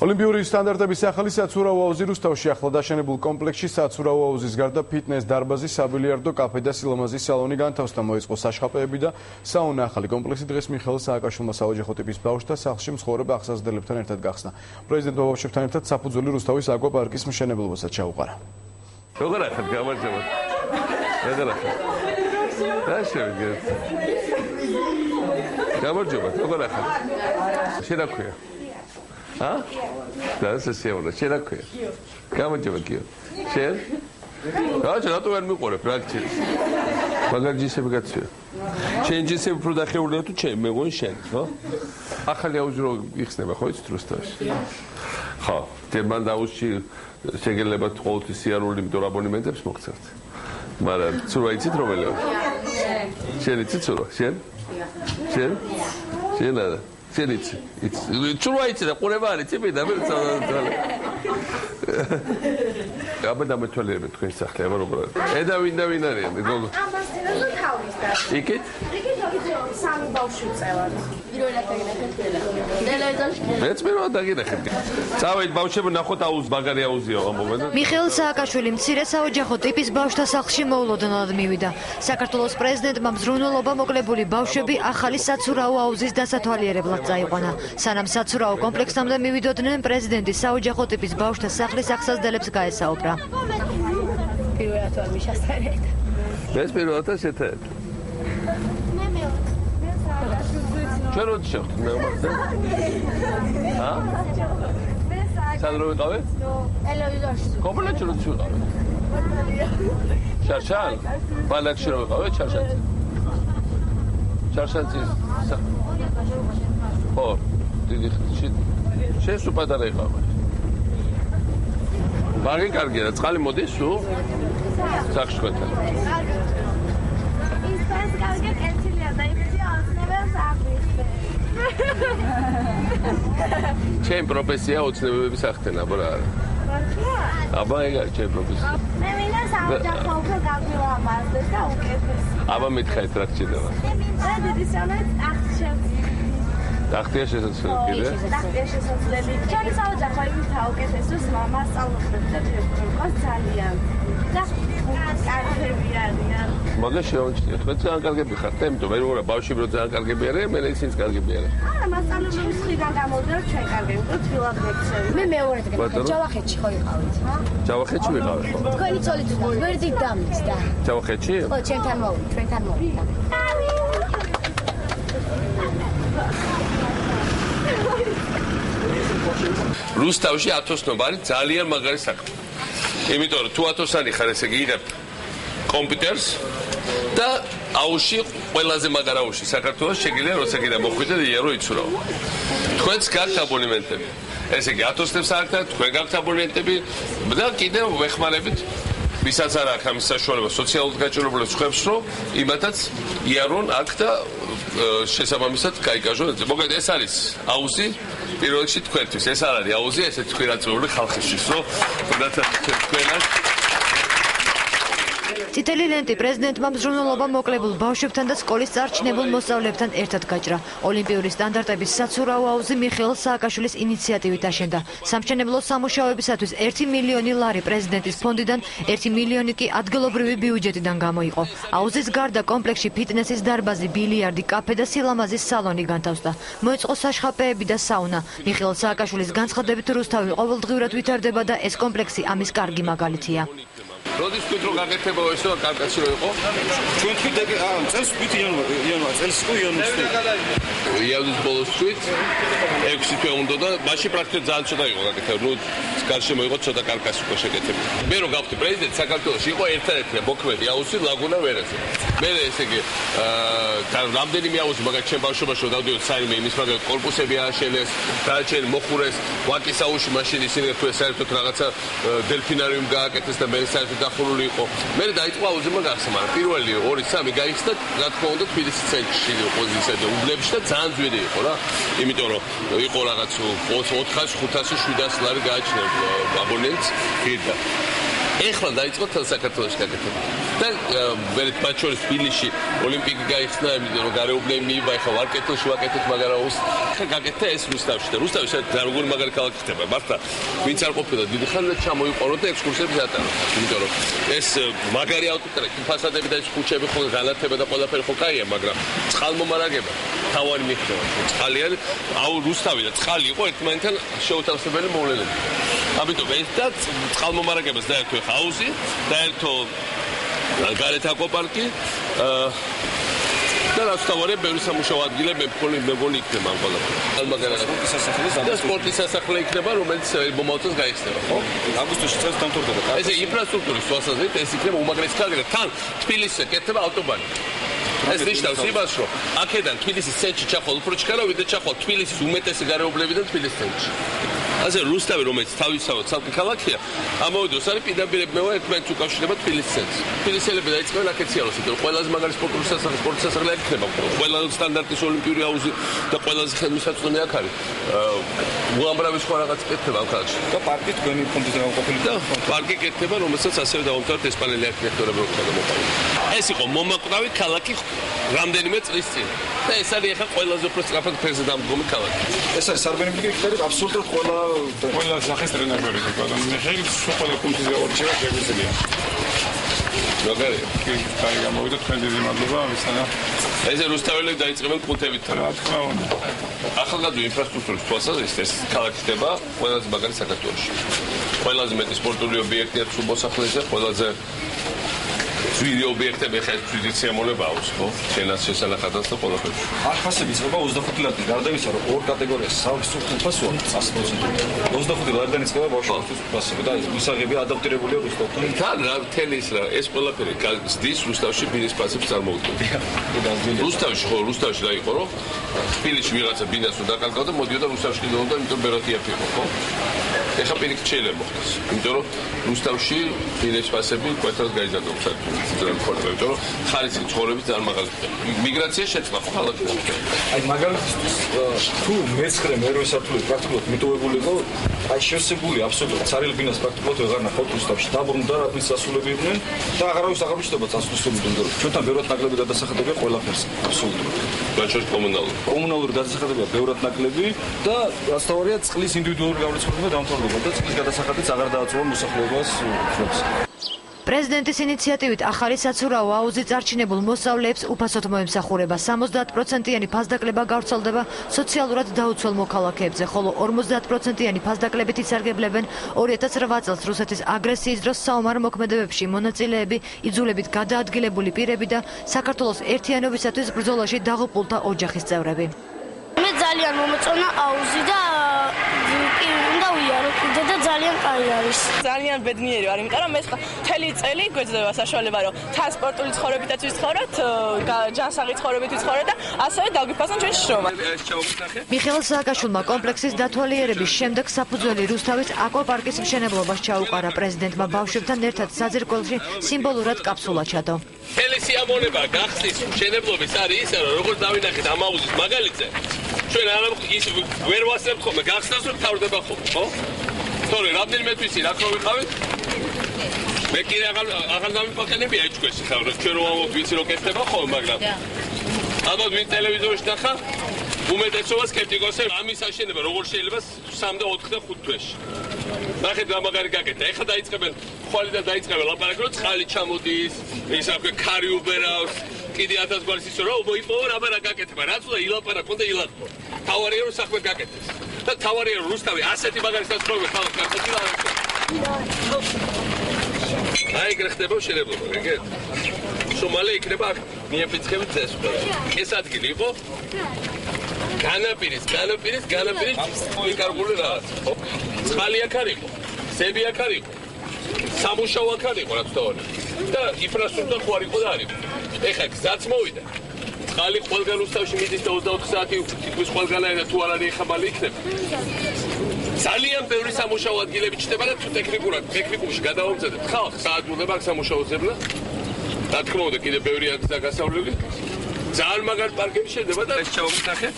ოლიმპიური სტანდარტების ახალი საცურაო აუზი რუსთავში ახლა დაშენებულ კომპლექსში საცურაო აუზის გარდა ფიტნეს დარბაზი, საბილიარდო კაფე და სილამაზის სალონი განთავსდა, მოეწყო საშხაპეები და საუნა. ახალი კომპლექსი დღეს მიხეილ სააკაშვილმა საოჯახო ტიპის ბავშვთა სახლში მსხოვრებ ახსაზრდელებთან ერთად გახსნა. პრეზიდენტმა ბავშვებთან ერთად საფუძველი რუსთავის აკვაპარკის მშენებლობასაც ჩაუყარა. როგორ ახალ გამარჯობა. როგორ ახალ. რა შევიგეთ. გამარჯობა, როგორ ახალ. შედაქვია. და სასიამოვნო, შენ რა ქვია? გამარჯობა გიო. შენ? რატო ვერ მიყურებ პრაქტიკას? მაგარ ჯისები გაცვია. შენ ჯისები უფრო დახეურდა თუ ჩემ, მეგონი შენ, ხო? ახალი აუზი რო იხსნება ხო იცით რუსთავში? ხო, მან დაუსში შეგელება ყოველთვის სიარული, იმიტომ აბონემენტებს მოგცემთ. მაგრამ ცურვა იცით რომელია? შენ იცით ცურვა? შენ? შენ? შენ არა. შენ იცი? ცურვა იცი და ყურება არის ციპი და მე წავდა. აბა დამეთვალიერებ თქვენ სახლი, აბა როგორ არის? ედა ვინ არიან? ამასთანავე და თავის და. იქით? იქით სამი ბავშვი წევარ. პირველად დაგინახეთ ტელევიზორში. მეც პირველად დაგინახეთ. წავედით ბავშვები ნახოთ აუზ მაგარი აუზია ამ მომენტში. მიხეილ სააკაშვილი მცირე საოჯახო ტიპის ბავშვთა სახლში მოულოდნელად მივიდა. საქართველოს პრეზიდენტმა მზრუნველობა მოკლებული ბავშვები ახალი საცურაო აუზის დასათვალიერებლად წაიყვანა. სანამ საცურაო კომპლექსამდე მივიდოდნენ, პრეზიდენტი საოჯახო ტიპის ბავშვთა სახლის ახსაზრდელებს გაესაუბრა. პირველად ვარ მიშასთან ერთად. მეც პირველად შეთან. ჩვენ როდი შევხვდით მე უმართ? ჰა? სად რო ვიყავე? ტელევიზორში. კომპლექსში რო ვიყავე? შარშან? ბალაკში რო ვიყავე შარშანში? შარშანში. ხო, დიდი შენ სულ პატარა იყავე. ბაღი კარგია, წყალი მოდის სულ? სახში ხვეთა. ის ფას კარგია კეთილია და იმისი ოცნებებს აღვიძე. ჩემ პროფესია ოცნებების ახდენა, აბა რა არა. აბა ეგ არის ჩემ პროფესია. მე მინდა საოჯახო უფრო გაგვილამაზდეს და უკეთეს. აბა მითხარით რა გჭირდება? და დიდი სამეთ აღშევ. ახტია შესაძლებელი კიდე? ახტია შესაძლებელი. ჩემი საოჯახო იმითაა უკეთეს, რომ მასწავლებლებს და დირექტორებს ძალიან და კარგები არიან. მაგას შევამჩნიოთ, მე ძალიან კარგები ხართ, იმიტომ მე რა ბავშვები რო ძალიან კარგები არიან, მე ისინიც კარგები არიან. არა, მასწავლებლების მხრიდან გამოვიდა, ჩვენ კარგები, უფრო თბილად მეკცევი. მე მეორედ გეკითხე, ჯავახეთში ხო იყავით? ჯავახეთში ვიყავი ხო? თქვენი ცოლით ვერდით დამის და. ჯავახეთში? ხო, ჩვენთან მოვიდა. რუსთავში ათოსნობა არის ძალიან მაგარი საქმე. იმიტომ რომ თუ ათოსანი ხარ, ესე იგი იღებ კომპიუტერს და აუში ყველაზე მაგარ აუში საქართველოს შეგიძლია როცა კიდე მოხვიდე და იარო იცურავ. თქვენც გაქვთ აბონემენტები. ესე იგი ათოსნებს აქვთ, თქვენ გაქვთ აბონემენტები და კიდე ვეხმარებით ვისაც არ აქვს ამის საშუალება სოციალურად გაჭირვებულებს ხვებს რომ იმათაც იარონ აქ და შესაბამისად გაიკაჟონ. მოკლედ ეს არის აუზი პირველ რიგში თქვენთვის. ეს არ არის აუზი, ესეც კვირაწეული ხალხისთვის, რომ თქვენაც წითელი ლენტი პრეზიდენტმა მზრუნველობა მოკლებულ ბავშვებთან და სკოლის წარჩინებულ მოსწავლეებთან ერთად გაჭრა. ოლიმპიური სტანდარტების საცურაო აუზი მიხეილ სააკაშვილის ინიციატივით აშენდა. სამშენებლო სამუშაოებისათვის 1 მილიონი ლარი პრეზიდენტის ფონდიდან, 1 მილიონი კი ადგილობრივი ბიუჯეტიდან გამოიყო. აუზის გარდა კომპლექსში ფიტნესის დარბაზი, ბილიარდი, კაფე და სილამაზის სალონი განთავსდა. მოეწყო საშხაპეები და საუნა. მიხეილ სააკაშვილის განცხადებით რუსთავი ყოველდღიურად ვითარდება და ეს კომპლექსი ამის კარგი მაგალითია. როდის თქვით რომ გაკეთება ესო კარკასი რო იყო? ჩვენ თქვით წელს თქვით იანვარ წელს თუ იანვარში. იანვრის ბოლოს თქვით 6 თვე უნდა და მაშინ პრაქტიკულად ძალიან ცოტა იყო გაკეთება. ნუ გარშემო იყო ცოტა კარკასი უკვე შეკეთებული. მე რო გავხდი პრეზიდენტი საქართველოში იყო ერთადერთი მოქმედი აუზი ლაგუნა ვერაზე. მე ესე იგი რამდენიმე აუზი მაგათ ჩემ ბავშვობაში რომ დავდივარ საერთოდ იმის მაგათ კორპუსები ააშენეს, დააჩენ მოხურეს, ვაკის აუზში მაშინ ისინი თქვენ საერთოდ რაღაცა დელფინარიუმ გააკეთეს და მე საერთოდ დახურული იყო. მე დაიწყო აუზმა გახსნა, მაგრამ პირველი 2-3 გაიხსნა, რა თქმა უნდა, თბილისის ცენტრში პოზიციაზე და უბნებში და ძალიან ძვირი იყო რა. იმიტომ რომ იყო რაღაც 400, 500, 700 ლარი გააჩნია აბონენტს ღირდა. ეხლა დაიწყო თელ საქართველოში გაკეთება. და მათ შორის თბილისში ოლიმპიკი გაიხსნა, იმიტომ რომ გარეუბნები მიიბა, ეხლა ვარკეთილში ვაკეთეთ, მაგრამ ეხლა გაკეთდა ეს რუსთავში და რუსთავი რა როგორი მაგარი ქალაქი ხდება. მართლა ვინც არ ყოფილა დიდი ხანდა ჩამოიყვანოთ და ექსკურსიებს ატაროთ. იმიტომ რომ ეს მაგარი ავტოტრაკი, ფასადები და ეს ქუჩები ხო განათება და ყველაფერი ხო კაია, მაგრამ წყალმომარაგება თავარი მიხდება. წყალიანი რუსთავი და წყალი იყო ერთმანეთთან შეუთავსებელი მოვლენები. ამიტომ ეს და წყალმომარაგებას დაერთო ეხა აუზი, დაერთო გარეთ აკვაპარკი და რასთავარია ბევრი სამუშაო ადგილები მეგონი იქნება ამ ყველაფერს. და სპორტის სასახლე იქნება, რომელიც მომავალ გაიხსნება, ხო? აგვისტოში წელს დამთავრდება. ესე ინფრასტრუქტურის თვალსაზრისით ეს იქნება უმაგრესი ქალაქი და თან თბილისზე კეთდება ავტობანი. ეს ნიშნავს იმას, რომ აქედან თბილისის ცენტრში ჩახვალ უფრო ჩქარა, ვიდრე ჩახვალ თბილისის უმეტესი გარეუბნებიდან თბილისის ცენტრში. ასე რუსთავი, რომელიც თავისთავად ცალკე ქალაქია, ამავე დროს არის პირდაპირ ერთმანეთს უკავშირდება თბილისის ცენტრს. თბილისელები დაიწყებენ აქ ეციალოს, იმიტომ რომ ყველაზე მაგარი სპორტის სასახლე აქ იქნება. ყველა სტანდარტის ოლიმპიური აუზი და ყველაზე ხელმისაწვდომი აქ არის. უამრავი სხვა რაღაც კეთდება ამ ქალაქში. და პარკი თქვენი ფონდის გამოყოფილი და პარკი კეთდება, რომელსაც ასევე დავამთავრეთ ესპანელი არქიტექტორები მოყავდა. ეს იყო მომაკვდავი ქალაქი რამდენიმე წლის წინ. და ეს არის ახლა ყველაზე უფრო სწრაფად ფერზე დამდგომი ქალაქი. ეს არის სარბენები იქნება აბსოლუტურად ყველა სახის ტრენაჟერი ბატონო მიხეილ სუპერ კულტის ორჩევა შეგვიძლია. როგორია? კი, კაი გამოვიდა თქვენ დიდი მადლობა ამისანა. ესე რუსთაველები დაიწყებენ კულტებით. რა თქმა უნდა. ახალგაზრდა ინფრასტრუქტურის თვალსაზრისით ეს ქალაქი ხდება ყველაზე მაგარი საქართველოში. ყველაზე მეტი სპორტული ობიექტია სუბოსახლეზე, ყველაზე ძვირი ობიექტები ხა ეს ძვირი სიამოვნება აქვს, ხო? შენას შესანახადაც და ყველაფერი. არხასები იწყება 25 ლარი. გარდა იმისა, რომ ორ კატეგორიას საერთოდ ფასოა 100%. 25 ლარიდან იწყება ბავშვებისთვის ფასები და მისაღები ადაპტირებულია რუსთავთან. თან რა მთელი ის რა ეს ყველაფერი ზდის რუსთავში ბინის ფასებს წარმოუდგენია. რუსთავში ხო, რუსთავში რა იყო, რომ თბილისში ვიღაცა ბინას უნდა დაკარგავდა, მოდიოდა რუსთავში კიდევდა, იმიტომ ბეროთი აფიქო, ხო? ეხა პირიქით შეიძლება მოხდეს. იმიტომ რომ რუსთავში ბინის ფასები კვეთრად გაიზარდა საერთოდ. იმიტომ რომ ხარისხი ცხოვრების ძალიან მაღალი ხდება. მიგრაცია შეწყდა ქალაქში. აი მაგალითისთვის თუ მე-9 მე-8 სართულები პრაქტიკულად მიტოვებული იყო, აი შევსებული აბსოლუტურად ცარიელ ბინას პრაქტიკულად ვეღარ ნახავთ რუსთავში. დაბრუნდა რაბის სასულები იყვნენ და აღარავის აღარ წასვლისობი უნდა. ჩვენთან ბევრად ნაკლები გადასახადებია ყველაფერს აბსოლუტურად. განჩოშ კომუნალური გადასახადებია ბევრად ნაკლები და რასთავარია წყლის ინდივიდუალური გამრიცხება დამთავრდება და წყლის გადასახადიც აღარ დააწუვა მოსახლეობას ჩვენს. პრეზიდენტის ინიციატივით ახალი საცურაო აუზი წარჩინებულ მოსწავლეებს უფასოდ მოემსახურება. 70%-იანი ფასდაკლება გავრცელდება სოციალურად დაუცველ მოქალაქეებზე, ხოლო 50%-იანი ფასდაკლებით ისარგებლებენ 2008 წელს რუსეთის აგრესიის დროს საომარ მოქმედებებში მონაწილეები, იძულებით გადაადგილებული პირები და საქართველოს ერთიანობისათვის ბრძოლაში დაღუპულთა ოჯახის წევრები. მე ძალიან მომეწონა აუზი და უნდა ვიარო კიდე და ძალიან კაი არის. ძალიან ბედნიერი ვარ, იმიტომ რომ ეს მთელი წელი გვეძლევა საშუალება, რომ ტრანსპორტული ცხოვრებითაც ვიცხოვროთ, ჯანსაღი ცხოვრებით ვიცხოვროთ და ასევე დაგვიფასონ ჩვენი შრომა. მიხეილ სააკაშვილმა კომპლექსის დათვალიერების შემდეგ საფუძველი რუსთავის აკვაპარკის მშენებლობას ჩაუყარა. პრეზიდენტმა ბავშვებთან ერთად საძირკველში სიმბოლურად კაფსულა ჩადო. მთელი სიამოვნება გახსნის მშენებლობის არის ისე, რომ როგორც დავინახეთ ამ აუზის მაგალითზე, ჩვენ არ ის ვერ ვასწრებთ ხოლმე გახსნას რომ თავდება ხოლმე, ხო? თორე რამდენიმე თვისი რა ხო ვიყავით? მე კიდე აღარ დამიფოთენებია ეჭქვეში ხარ, რომ ჩვენ რომ ვიცი რომ კეთდება ხოლმე, მაგრამ ალბათ ვინ ტელევიზორში ნახა, უმეტესობა სკეპტიკოსები ამის აშენება როგორ შეიძლება 3 და 4 და 5 თვეში. ნახეთ რა მაგარი გაკეთდა. ეხლა დაიწყებენ ხვალიდან დაიწყებენ ლაპარაკი, რომ წყალი ჩამოდის, ის აქვე ქარი უბერავს. კიდე 1000 გვარის ისო რა მოიპოვა რა რა გაკეთება. რაც უნდა ილაპარაკო და ილათბო. თავარია რომ საქმე გაკეთდეს. და თავარია რომ რუსთავი ასეთი მაგარი საზოგადოება ხალხს გაკეთდა. აი გრეხდება შენებლობა, გიგეთ? სომალია იქნება მიაფიცხებით წეს. ეს ადგილი იყო განაპირის ვიკარგული რაღაც. წყალი აქ არ იყო, ზები აქ არ იყო, სამუშაო აქ არ იყო, რაც თავარია. და ინფრასტრუქტურა ხო არ იყო და არ იყო. ეხლა გზაც მოვიდა. წყალი ყველგან რუსთავში მიდის და 24 საათი თითქმის ყველგანაირად თუ არ არის ეხაბალი იქნება. ძალიან ბევრი სამუშაო ადგილები ჩნდება და თუ ტექნიკუმში გადავამზადებთ ხალხს საადვილება აქ სამუშაოზე. რა თქმა უნდა კიდე ბევრი აქვს დაგასავლელი. ძალიან მაგარი პარკები შედება და ეს ჩავმისახეთ.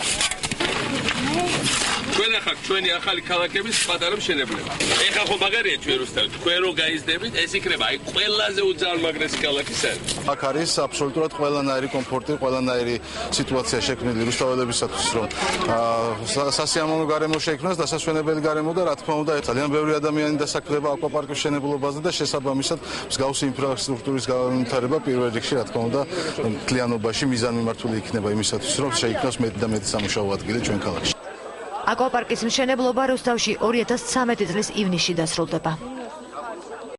ჩვენ ახლა ჩვენი ახალი ქალაქების პატარა მშენებლება. ეხლა ხო მაგარია ჩვენ რუსთავი. თქვენ რო გაიზდებით, ეს იქნება აი ყველაზე უძალმაგრესი ქალაქი საერთოდ. აქ არის აბსოლუტურად ყველანაირი კომფორტი, ყველანაირი სიტუაცია შექმნილი რუსთაველებისათვის, რომ სასიამოვნო გარემო შექმნას, დასასვენებელი გარემო და რა თქმა უნდა, ძალიან ბევრი ადამიანი დასაქმდება აკვაპარკის მშენებლობაზე და შესაბამისად მსგავსი ინფრასტრუქტურის განვითარება პირველ რიგში, რა თქმა უნდა, მთლიანობაში მიზანმიმართული იქნება იმისათვის, რომ შეიქმნას მეტი და მეტი სამუშაო ადგილი ჩვენ ქალაქში. აკვაპარკის მშენებლობა რუსთავში 2013 წლის ივნისში დასრულდება.